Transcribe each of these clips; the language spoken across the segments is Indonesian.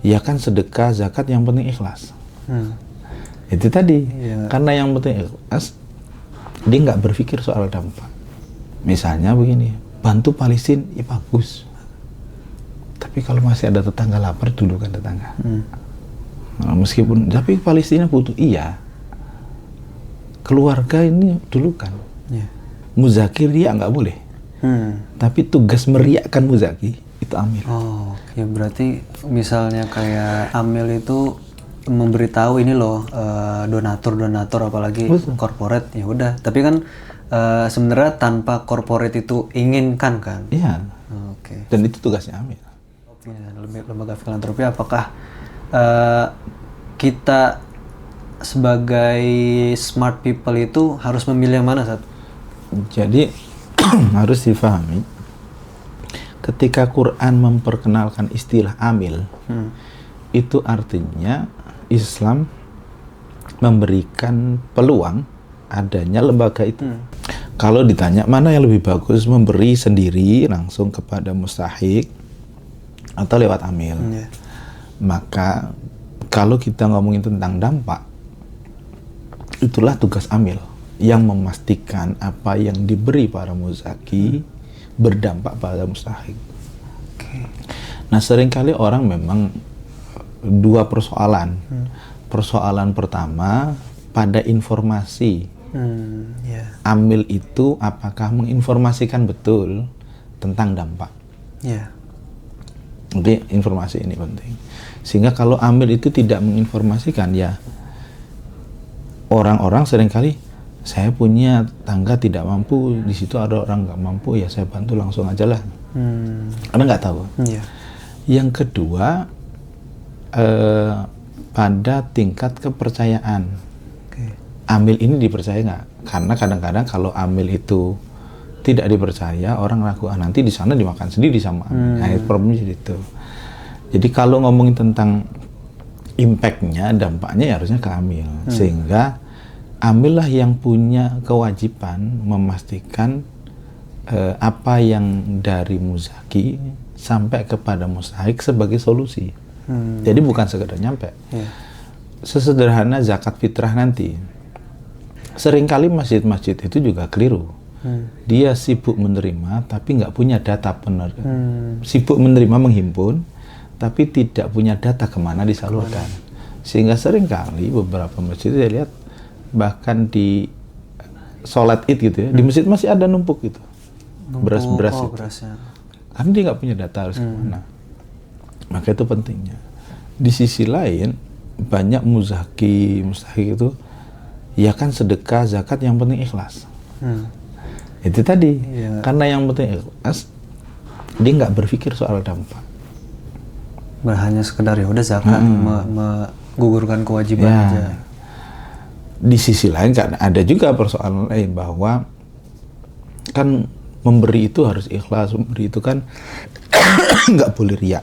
Ya kan sedekah, zakat, yang penting ikhlas. Itu tadi, karena yang penting ikhlas, dia nggak berpikir soal dampak. Misalnya begini, bantu Palestina, ya bagus. Tapi kalau masih ada tetangga lapar, dulu kan tetangga. Nah, meskipun, tapi Palestina butuh, iya. Keluarga ini dulu kan. Muzakir dia nggak boleh. Tapi tugas meriakkan muzaki itu amil. Oh, ya berarti misalnya kayak amil itu memberitahu ini loh donatur apalagi corporate, ya udah. Tapi kan sebenarnya tanpa corporate itu inginkan kan? Iya. Oke. Dan itu tugasnya amil. Lembaga filantropi, apakah kita sebagai smart people itu harus memilih yang mana, Sat? Jadi harus difahami, ketika Quran memperkenalkan istilah amil, itu artinya Islam memberikan peluang adanya lembaga itu. Kalau ditanya mana yang lebih bagus, memberi sendiri langsung kepada mustahik atau lewat amil, maka kalau kita ngomongin tentang dampak, itulah tugas amil yang memastikan apa yang diberi para muzaki berdampak pada mustahik. Nah, seringkali orang memang dua persoalan. Persoalan pertama pada informasi. Amil itu apakah menginformasikan betul tentang dampak? Jadi informasi ini penting. Sehingga kalau amil itu tidak menginformasikan, ya orang-orang seringkali, saya punya tangga tidak mampu, di situ ada orang nggak mampu, ya saya bantu langsung aja lah. Karena nggak tahu. Yang kedua, pada tingkat kepercayaan. Amil ini dipercaya nggak? Karena kadang-kadang kalau amil itu tidak dipercaya, orang ragu, nanti di sana dimakan sendiri sama amil. Nah, problemnya jadi itu. Jadi kalau ngomongin tentang impact-nya, dampaknya ya harusnya ke amil. Sehingga amil lah yang punya kewajiban memastikan apa yang dari muzaki sampai kepada mustahik sebagai solusi. Jadi bukan sekedar nyampe. Sesederhana zakat fitrah nanti. Seringkali masjid-masjid itu juga keliru. Dia sibuk menerima tapi nggak punya data penerima. Sibuk menerima, menghimpun, tapi tidak punya data kemana disalurkan. Sehingga seringkali beberapa masjid saya lihat bahkan di sholat id gitu ya, di masjid masih ada numpuk gitu. Beras-beras itu. Karena dia nggak punya data harus kemana. Maka itu pentingnya. Di sisi lain, banyak muzaki, mustahik itu, ya kan sedekah, zakat, yang penting ikhlas. Itu tadi, karena yang penting ikhlas, dia nggak berpikir soal dampak. Hanya sekedar ya udah zakat, menggugurkan kewajiban aja. Di sisi lain kan ada juga persoalan lain, bahwa kan memberi itu harus ikhlas, memberi itu kan nggak boleh riya.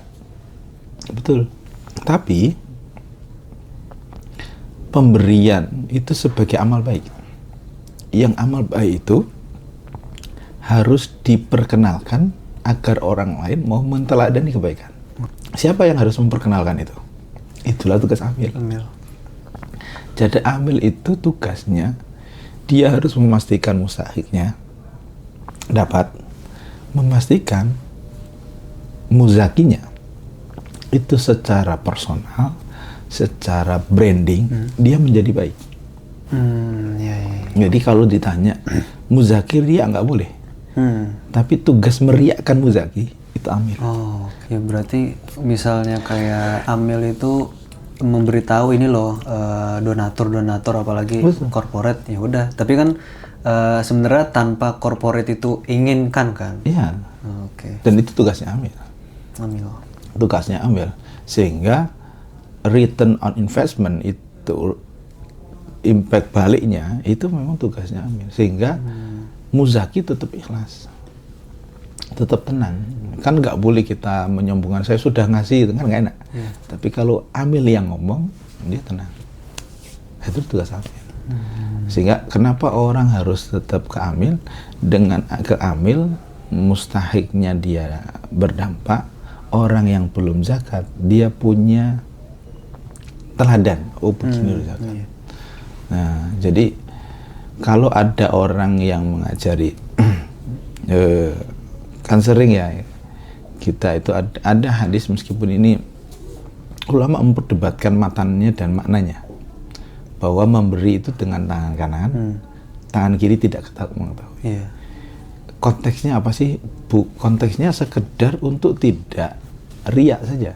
Betul. Tapi pemberian itu sebagai amal baik. Yang amal baik itu harus diperkenalkan agar orang lain mau menteladani kebaikan. Siapa yang harus memperkenalkan itu? Itulah tugas amil. Jadi amil itu tugasnya, dia harus memastikan mustahiknya dapat, memastikan muzakinya itu secara personal, secara branding, dia menjadi baik. Jadi kalau ditanya muzakir, dia nggak boleh. Tapi tugas meriakkan muzaki itu amil. Oh, ya berarti misalnya kayak amil itu memberitahu ini loh donatur apalagi corporate, ya udah. Tapi kan sebenarnya tanpa corporate itu inginkan kan? Iya. Dan itu tugasnya amil. Tugasnya amil. Sehingga return on investment itu, impact baliknya itu memang tugasnya amil. Sehingga muzaki tetap ikhlas, tetap tenang. Kan nggak boleh kita menyombongkan, saya sudah ngasih, itu kan nggak enak. Tapi kalau amil yang ngomong, dia tenang. Itu tugas amil. Sehingga kenapa orang harus tetap ke amil? Dengan ke amil, mustahiknya dia berdampak, orang yang belum zakat dia punya teladan, begini loh zakat. Nah, jadi kalau ada orang yang mengajari kan sering ya kita itu ada hadis, meskipun ini ulama memperdebatkan matannya dan maknanya, bahwa memberi itu dengan tangan kanan, tangan kiri tidak mengetahui. Konteksnya apa sih? Konteksnya sekedar untuk tidak riak saja,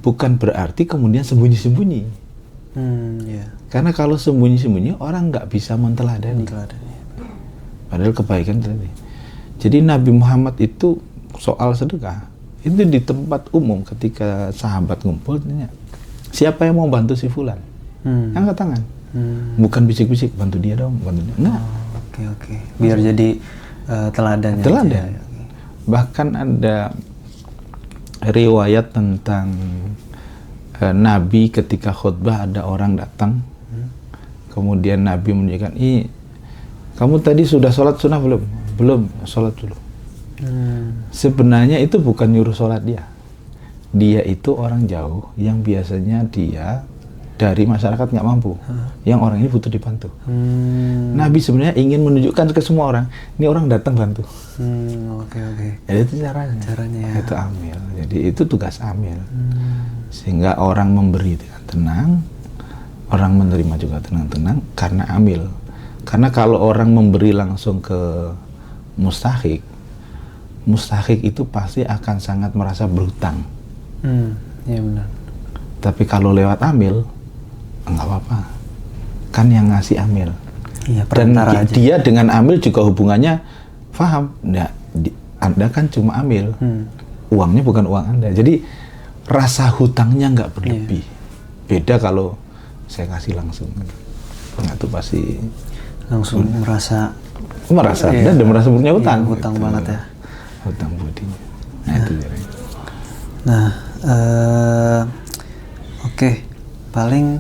bukan berarti kemudian sembunyi-sembunyi. Karena kalau sembunyi-sembunyi orang nggak bisa menteladani. Padahal kebaikan tadi. Jadi Nabi Muhammad itu soal sedekah itu di tempat umum, ketika sahabat ngumpul tanya, siapa yang mau bantu si fulan? Angkat tangan. Bukan bisik-bisik, bantu dia dong, bantu dia. Enggak. Oke. Biar jadi teladan. Bahkan ada riwayat tentang Nabi ketika khutbah ada orang datang, kemudian Nabi menunjukkan, kamu tadi sudah sholat sunnah belum? Belum, sholat dulu. Sebenarnya itu bukan nyuruh sholat dia itu orang jauh yang biasanya dia dari masyarakat nggak mampu, yang orang ini butuh dibantu. Nabi sebenarnya ingin menunjukkan ke semua orang, ini orang datang bantu. Oke. Jadi itu caranya ya. Itu amil. Jadi itu tugas amil. Sehingga orang memberi dengan tenang, orang menerima juga tenang-tenang karena amil. Karena kalau orang memberi langsung ke mustahik itu pasti akan sangat merasa berhutang. Iya benar. Tapi kalau lewat amil, enggak apa-apa. Kan yang ngasih amil. Iya, dan aja. Dia dengan amil juga hubungannya paham. Nah, Anda kan cuma amil. Uangnya bukan uang Anda. Jadi rasa hutangnya nggak berlebih. Beda kalau saya kasih langsung. Nah, itu pasti langsung merasa dan merasa punya hutang. Hutang gitu. Banget ya. Hutang budinya. Nah, itu jadi. Nah, oke. Paling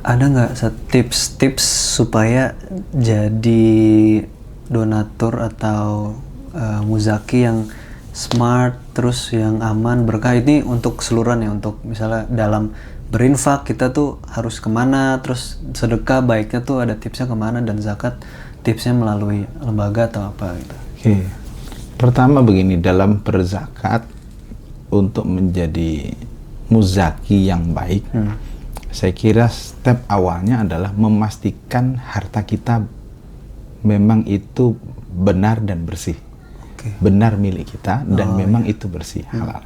ada nggak tips-tips supaya jadi donatur atau muzaki yang smart, terus yang aman, berkah? Ini untuk keseluruhan ya, untuk misalnya dalam berinfak kita tuh harus kemana, terus sedekah baiknya tuh ada tipsnya kemana, dan zakat tipsnya melalui lembaga atau apa gitu. Oke. Pertama begini, dalam berzakat untuk menjadi muzaki yang baik, saya kira step awalnya adalah memastikan harta kita memang itu benar dan bersih. Benar milik kita dan memang itu bersih, halal.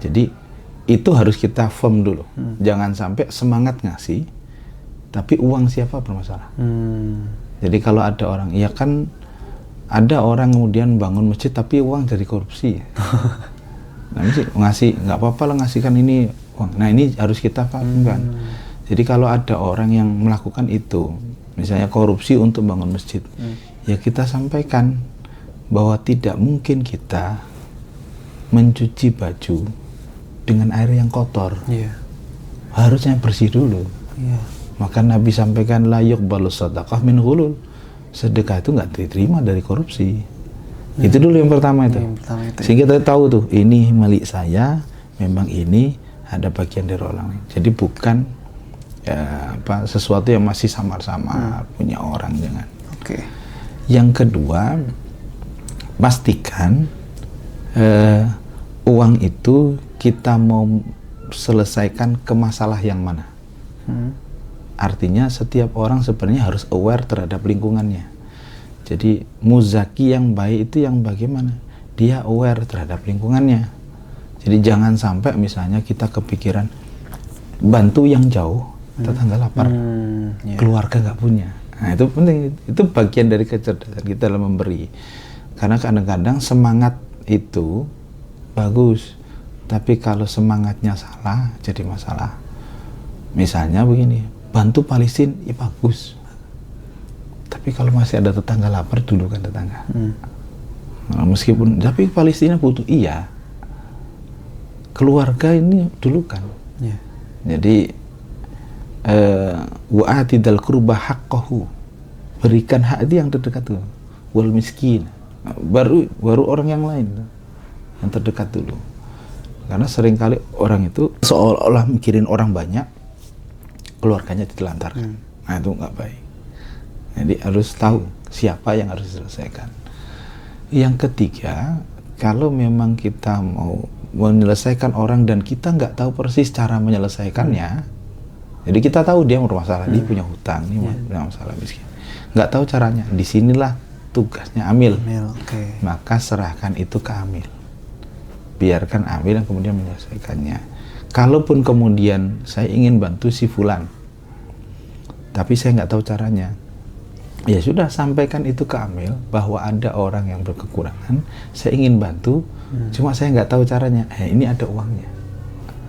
Jadi itu harus kita firm dulu. Jangan sampai semangat ngasih tapi uang siapa bermasalah. Jadi kalau ada orang, ya kan ada orang kemudian bangun masjid tapi uang dari korupsi. Nah, ngasih nggak apa-apa lah, ngasihkan ini uang. Nah, ini harus kita pahamkan. Jadi kalau ada orang yang melakukan itu, misalnya korupsi untuk bangun masjid, ya kita sampaikan bahwa tidak mungkin kita mencuci baju dengan air yang kotor. Harusnya bersih dulu. Maka Nabi sampaikan la yuqbalu shadaqah min ghulul. Sedekah itu nggak diterima dari korupsi. Itu dulu yang pertama itu. Sehingga kita tahu tuh, ini milik saya, memang ini ada bagian dari orang lain. Jadi bukan sesuatu yang masih samar-samar punya orang, jangan. Yang kedua, pastikan uang itu kita mau selesaikan ke masalah yang mana. Artinya setiap orang sebenarnya harus aware terhadap lingkungannya. Jadi muzaki yang baik itu yang bagaimana? Dia aware terhadap lingkungannya. Jadi jangan sampai misalnya kita kepikiran bantu yang jauh, tetangga lapar, keluarga nggak punya. Nah, itu penting. Itu bagian dari kecerdasan kita dalam memberi. Karena kadang-kadang semangat itu bagus, tapi kalau semangatnya salah jadi masalah. Misalnya begini, bantu Palestina, ya bagus. Tapi kalau masih ada tetangga lapar, dulu kan tetangga. Nah, meskipun, tapi Palestina butuh, iya. Keluarga ini dulu kan. Jadi, wa'atidal qurba haqqahu. Berikan hak itu yang terdekat tuh. Wal miskin. Baru orang yang lain yang terdekat dulu. Karena seringkali orang itu seolah-olah mikirin orang banyak, keluarganya ditelantarkan. Nah itu nggak baik. Jadi harus tahu siapa yang harus diselesaikan. Yang ketiga, kalau memang kita mau menyelesaikan orang dan kita nggak tahu persis cara menyelesaikannya, jadi kita tahu dia bermasalah, dia punya hutang, dia punya masalah miskin, nggak tahu caranya. Disinilah tugasnya amil. Okay. Maka serahkan itu ke amil. Biarkan amil yang kemudian menyelesaikannya. Kalaupun kemudian saya ingin bantu si fulan, tapi saya nggak tahu caranya, ya sudah, sampaikan itu ke amil bahwa ada orang yang berkekurangan, saya ingin bantu, cuma saya nggak tahu caranya. Ini ada uangnya.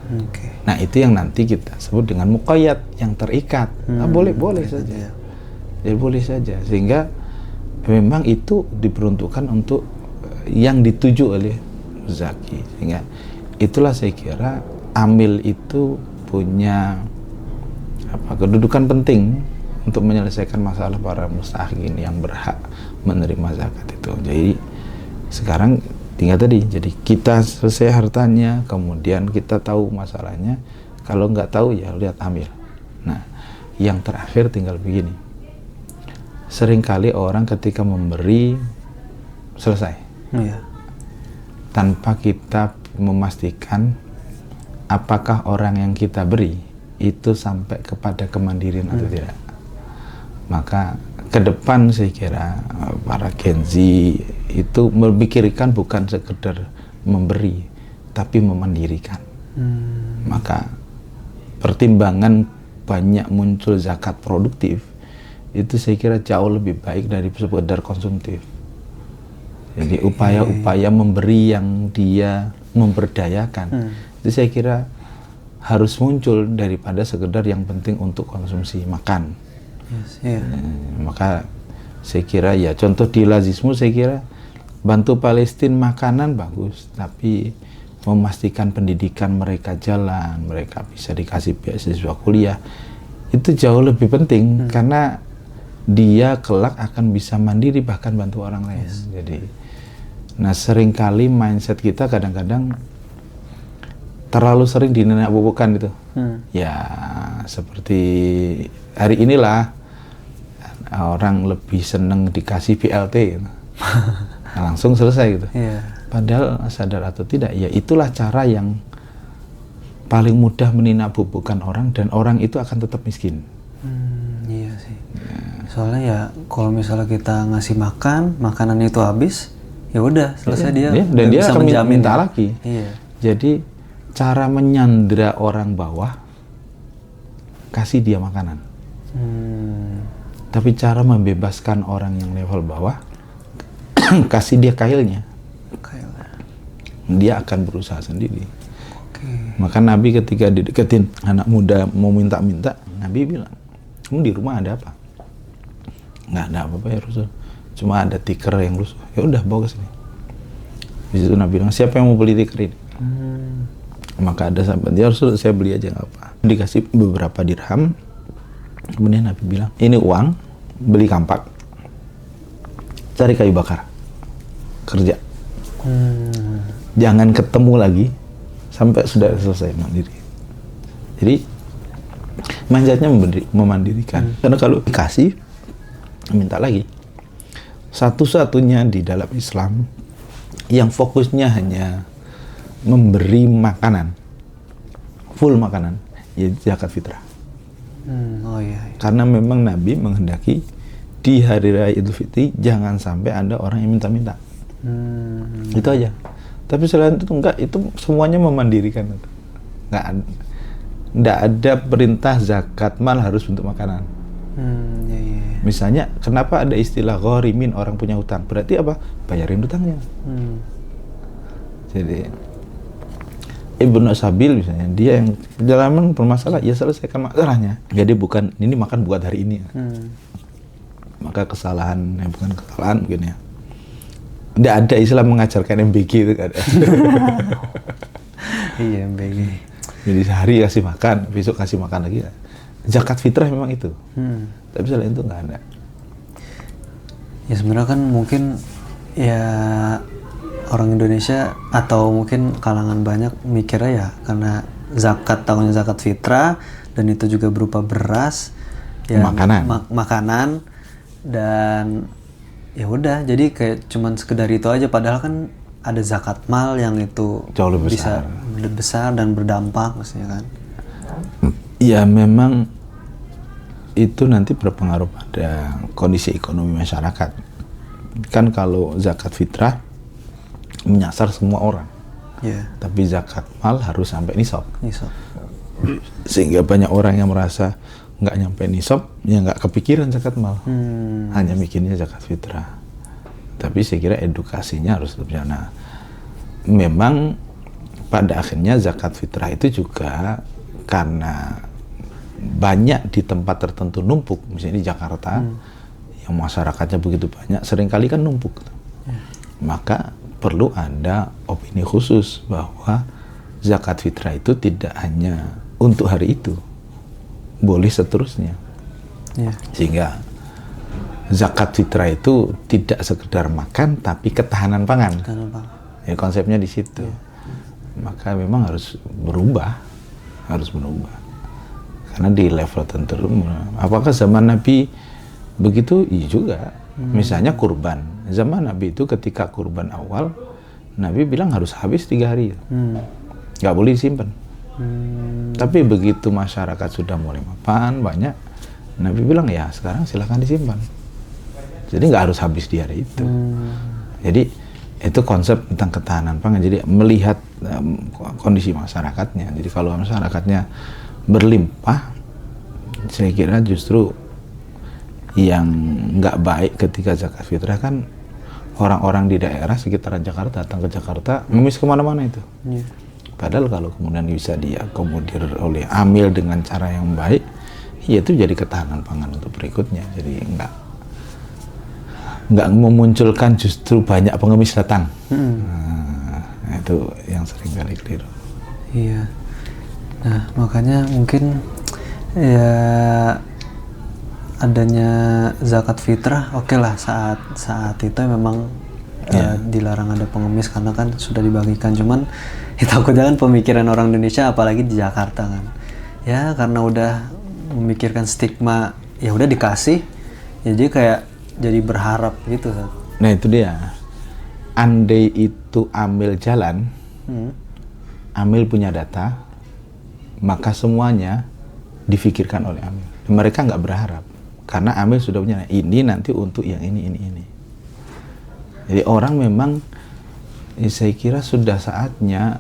Okay. Nah itu yang nanti kita sebut dengan muqayyad, yang terikat. Nah, boleh saja. Ya boleh saja. Sehingga memang itu diperuntukkan untuk yang dituju oleh Zaki. Sehingga itulah saya kira amil itu punya kedudukan penting untuk menyelesaikan masalah para mustahqin yang berhak menerima zakat itu. Jadi sekarang tinggal tadi, jadi kita selesai hartanya, kemudian kita tahu masalahnya. Kalau nggak tahu ya lihat amil. Nah, yang terakhir tinggal begini. Seringkali orang ketika memberi selesai, tanpa kita memastikan apakah orang yang kita beri itu sampai kepada kemandirian atau tidak. Maka ke depan saya kira para Gen Z itu memikirkan bukan sekedar memberi, tapi memandirikan. Maka pertimbangan banyak muncul zakat produktif itu saya kira jauh lebih baik dari sekedar konsumtif. Jadi upaya-upaya memberi yang dia memberdayakan itu saya kira harus muncul daripada sekedar yang penting untuk konsumsi makan. Maka saya kira ya contoh di lazismu, saya kira bantu Palestina makanan bagus, tapi memastikan pendidikan mereka jalan, mereka bisa dikasih beasiswa kuliah, itu jauh lebih penting karena dia kelak akan bisa mandiri bahkan bantu orang lain. Jadi nah seringkali mindset kita kadang-kadang terlalu sering dinenak-bubukan itu. Ya seperti hari inilah orang lebih seneng dikasih BLT gitu. Nah, langsung selesai gitu. Padahal sadar atau tidak, ya itulah cara yang paling mudah menindak-bubukan orang dan orang itu akan tetap miskin. Iya sih. Soalnya ya kalau misalnya kita ngasih makan, makanan itu habis, ya udah selesai dia. Dan dia bisa akan minta ya. lagi. Jadi cara menyandera orang bawah, kasih dia makanan. Tapi cara membebaskan orang yang level bawah, kasih dia kailnya. Dia akan berusaha sendiri. Maka Nabi ketika dideketin anak muda mau minta-minta, Nabi bilang, kamu di rumah ada apa? Nggak ada apa-apa ya Rasul, cuma ada tikar yang rusuh. Ya udah bawa ke sini. Di situ Nabi bilang, siapa yang mau beli tikar ini? Maka ada sahabat, ya Rasul saya beli aja nggak apa. Dikasih beberapa dirham. Kemudian Nabi bilang, ini uang, beli kampak, cari kayu bakar, kerja. Jangan ketemu lagi sampai sudah selesai mandiri. Jadi mindsetnya memandirikan. Karena kalau dikasih, minta lagi. Satu-satunya di dalam Islam yang fokusnya hanya memberi makanan, full makanan, ya zakat fitrah. Karena memang Nabi menghendaki di hari raya Idul Fitri jangan sampai ada orang yang minta-minta. Itu aja. Tapi selain itu enggak, itu semuanya memandirikan. Enggak ada perintah zakat mal harus untuk makanan. Misalnya kenapa ada istilah gharimin, orang punya hutang? Berarti apa? Bayarin hutangnya. Jadi Ibnu Sabil misalnya, dia yang perjalanan bermasalah, ya selesaikan masalahnya. Jadi bukan ini makan buat hari ini. Maka kesalahan, bukan kesalahan mungkin ya. Tidak ada Islam mengajarkan MBG itu kan. Iya MBG. Jadi sehari kasih makan, besok kasih makan lagi. Zakat fitrah memang itu. Tapi selain itu nggak ada. Ya sebenarnya kan mungkin ya orang Indonesia atau mungkin kalangan banyak mikirnya ya karena tahunnya zakat fitrah dan itu juga berupa beras ya, makanan dan ya udah jadi kayak cuman sekedar itu aja, padahal kan ada zakat mal yang itu jauh lebih bisa besar dan berdampak maksudnya kan. Ya memang itu nanti berpengaruh pada kondisi ekonomi masyarakat. Kan kalau zakat fitrah menyasar semua orang. Tapi zakat mal harus sampai nisab. Sehingga banyak orang yang merasa nggak nyampe nisab, ya nggak kepikiran zakat mal. Hanya mikirnya zakat fitrah. Tapi saya kira edukasinya harus lebih jana. Memang pada akhirnya zakat fitrah itu juga karena banyak di tempat tertentu numpuk, misalnya di Jakarta yang masyarakatnya begitu banyak, seringkali kan numpuk. Maka perlu ada opini khusus bahwa zakat fitrah itu tidak hanya untuk hari itu, boleh seterusnya. Sehingga zakat fitrah itu tidak sekedar makan, tapi ketahanan pangan. Ya, konsepnya di situ. Maka memang harus berubah. Karena di level tertentu, apakah zaman Nabi begitu? Iya juga. Misalnya kurban. Zaman Nabi itu ketika kurban awal, Nabi bilang harus habis 3 hari. Nggak boleh disimpan. Tapi begitu masyarakat sudah mulai mapan, banyak, Nabi bilang ya sekarang silahkan disimpan. Jadi nggak harus habis di hari itu. Jadi itu konsep tentang ketahanan pangan. Jadi melihat kondisi masyarakatnya. Jadi kalau masyarakatnya berlimpah, saya kira justru yang nggak baik ketika zakat fitrah kan orang-orang di daerah sekitaran Jakarta datang ke Jakarta ngemis kemana-mana itu. Padahal kalau kemudian bisa diakomodir oleh amil dengan cara yang baik, ya itu jadi ketahanan pangan untuk berikutnya. Jadi nggak memunculkan justru banyak pengemis datang. Nah, itu yang sering kali keliru. Iya. Nah, makanya mungkin ya adanya zakat fitrah oke lah saat itu memang dilarang ada pengemis karena kan sudah dibagikan, cuman ya takutnya kan pemikiran orang Indonesia apalagi di Jakarta kan ya karena udah memikirkan stigma ya udah dikasih ya, jadi kayak jadi berharap gitu. Nah itu dia, andai itu amil jalan, amil punya data, maka semuanya difikirkan oleh amil. Mereka nggak berharap karena amil sudah punya ini nanti untuk yang ini. Jadi orang memang saya kira sudah saatnya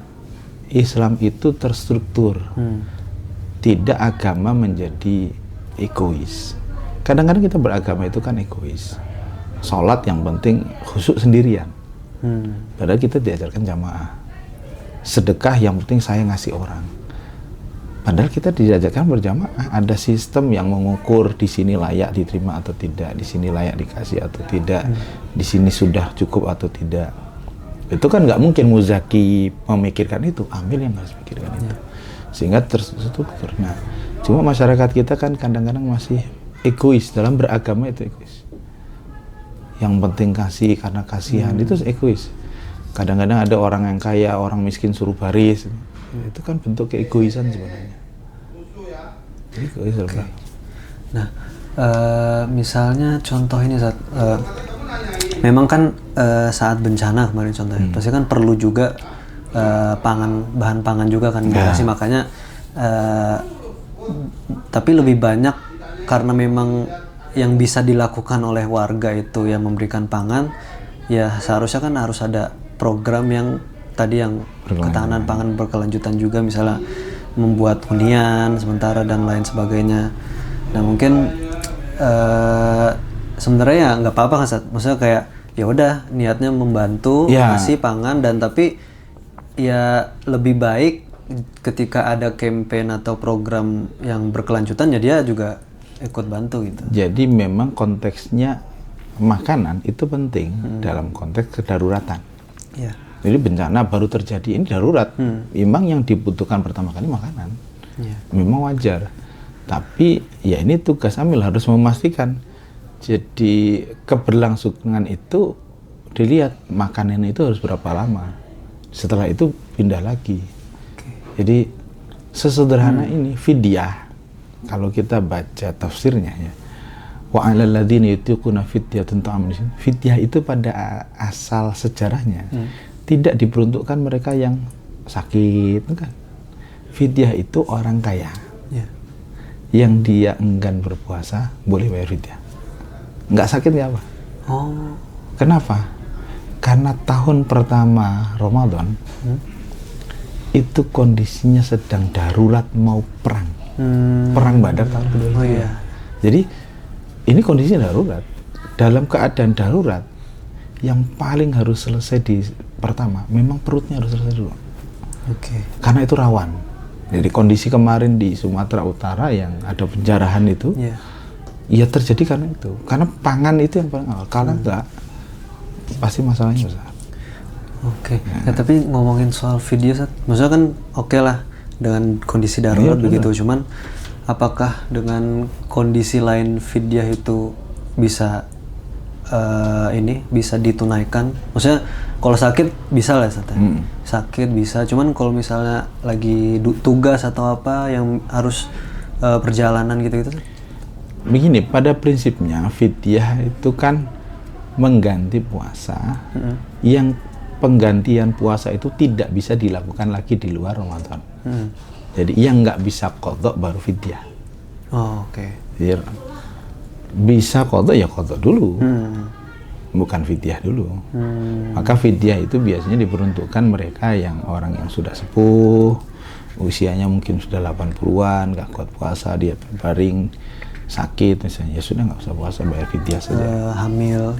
Islam itu terstruktur, tidak agama menjadi egois. Kadang-kadang kita beragama itu kan egois, sholat yang penting khusyuk sendirian, padahal kita diajarkan jamaah. Sedekah yang penting saya ngasih orang, padahal kita diajarkan berjamaah. Ada sistem yang mengukur di sini layak diterima atau tidak, di sini layak dikasih atau tidak, di sini sudah cukup atau tidak. Itu kan nggak mungkin muzaki memikirkan itu, amil yang harus pikirkan itu, sehingga terstruktur. Nah, cuma masyarakat kita kan kadang-kadang masih egois dalam beragama, itu egois. Yang penting kasih karena kasihan, itu egois. Kadang-kadang ada orang yang kaya, orang miskin suruh baris. Itu kan bentuk keegoisan sebenarnya. Egois. Okay. Nah, misalnya contoh ini memang kan saat bencana kemarin contohnya, pasti kan perlu juga bahan pangan juga kan dikasih, makanya tapi lebih banyak karena memang yang bisa dilakukan oleh warga itu yang memberikan pangan, ya seharusnya kan harus ada program yang tadi yang ketahanan pangan berkelanjutan juga, misalnya membuat hunian sementara dan lain sebagainya. Nah mungkin sebenarnya ya nggak apa-apa kan, maksudnya kayak ya udah niatnya membantu ngasih pangan, dan tapi ya lebih baik ketika ada campaign atau program yang berkelanjutan ya dia juga ikut bantu gitu. Jadi memang konteksnya makanan itu penting dalam konteks kedaruratan. Jadi bencana baru terjadi, ini darurat. Memang yang dibutuhkan pertama kali makanan. Memang wajar. Tapi ya ini tugas amil harus memastikan. Jadi keberlangsungan itu dilihat makanan itu harus berapa lama. Setelah itu pindah lagi. Jadi sesederhana ini fidyah. Kalau kita baca tafsirnya ya, wa 'alal ladzina yutiquna fidyatun ta'amun miskin. Fidyah itu pada asal sejarahnya tidak diperuntukkan mereka yang sakit, bukan. Fidyah itu orang kaya. Yang dia enggan berpuasa boleh bayar fidyah. Nggak sakit nggak apa. Kenapa? Karena tahun pertama Ramadan itu kondisinya sedang darurat mau perang. Perang Badar tahun kedua. Jadi ini kondisinya darurat. Dalam keadaan darurat, yang paling harus selesai di pertama, memang perutnya harus selesai dulu. Karena itu rawan. Jadi kondisi kemarin di Sumatera Utara yang ada penjarahan itu, ya terjadi karena itu. Karena pangan itu yang paling awal. Kalau enggak, pasti masalahnya besar. Tapi ngomongin soal fidyah, maksudnya kan oke lah dengan kondisi darurat begitu. Cuman apakah dengan kondisi lain fidyah itu bisa bisa ditunaikan? Maksudnya kalau sakit bisa lah sakit bisa, cuman kalau misalnya lagi tugas atau apa yang harus perjalanan gitu-gitu. Begini, pada prinsipnya fidyah itu kan mengganti puasa yang penggantian puasa itu tidak bisa dilakukan lagi di luar Ramadan. Jadi yang nggak bisa qadha baru fidyah. Jadi, bisa qadha ya qadha dulu. Bukan fidyah dulu. Maka fidyah itu biasanya diperuntukkan mereka yang orang yang sudah sepuh, usianya mungkin sudah 80-an, nggak kuat puasa, dia baring, sakit misalnya, ya sudah nggak usah puasa, bayar fidyah saja. Hamil,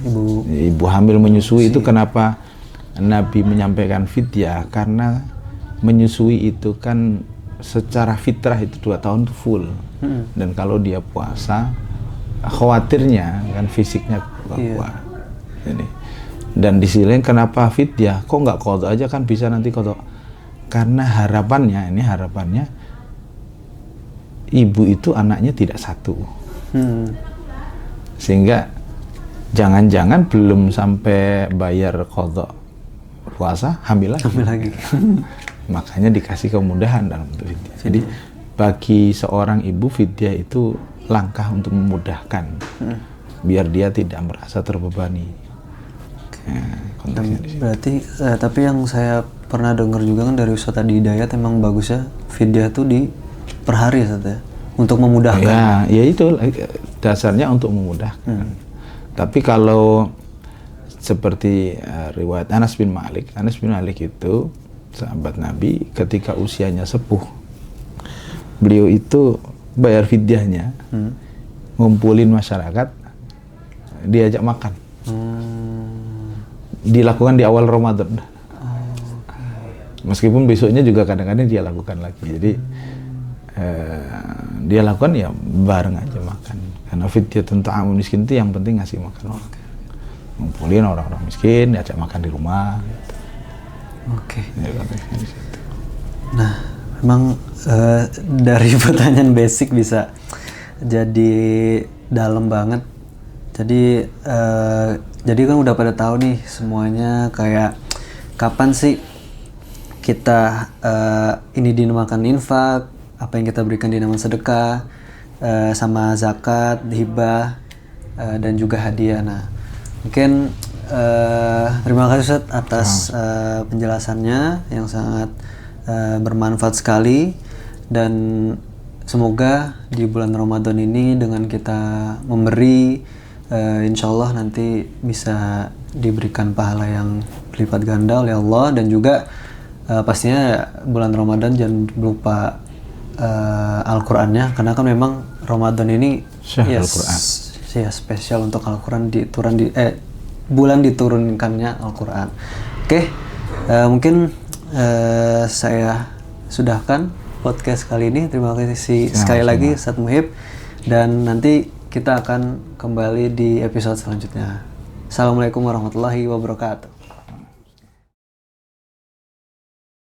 ibu hamil menyusui itu kenapa Nabi menyampaikan fidyah? Karena menyusui itu kan secara fitrah itu 2 tahun itu full. Dan kalau dia puasa, khawatirnya kan fisiknya kuat. Dan di sisi lain kenapa fidyah? Kok nggak qadha aja, kan bisa nanti qadha. Karena harapannya ibu itu anaknya tidak satu. Sehingga jangan-jangan belum sampai bayar qadha puasa, hamil lagi. Makanya dikasih kemudahan dalam bentuk fidyah. Jadi bagi seorang ibu fidyah itu langkah untuk memudahkan biar dia tidak merasa terbebani. Berarti tapi yang saya pernah dengar juga kan dari Ustaz Adi Hidayat, emang bagusnya fidyah tuh di per hari ya, untuk memudahkan. Ya itu dasarnya untuk memudahkan. Tapi kalau seperti riwayat Anas bin Malik itu sahabat Nabi, ketika usianya sepuh, beliau itu bayar fidyahnya, ngumpulin masyarakat, diajak makan. Dilakukan di awal Ramadan. Meskipun besoknya juga kadang-kadang dia lakukan lagi. Jadi dia lakukan ya bareng aja makan. Karena fidyatun ta'amun miskin itu yang penting ngasih makan. Ngumpulin orang-orang miskin, diajak makan di rumah. Nah, memang dari pertanyaan basic bisa jadi dalam banget. Jadi kan udah pada tahu nih semuanya, kayak kapan sih kita ini dinamakan infak, apa yang kita berikan dinamakan sedekah, sama zakat, hibah, dan juga hadiah. Nah, mungkin terima kasih Ustaz atas penjelasannya yang sangat bermanfaat sekali, dan semoga di bulan Ramadan ini dengan kita memberi, insya Allah nanti bisa diberikan pahala yang berlipat ganda oleh Allah. Dan juga pastinya bulan Ramadan jangan lupa Al-Qur'annya, karena kan memang Ramadan ini ya spesial untuk Al-Qur'an, bulan diturunkannya Al-Qur'an. Mungkin saya sudahkan podcast kali ini. Terima kasih sekali lagi Ustaz Muhib, dan nanti kita akan kembali di episode selanjutnya. Assalamualaikum warahmatullahi wabarakatuh.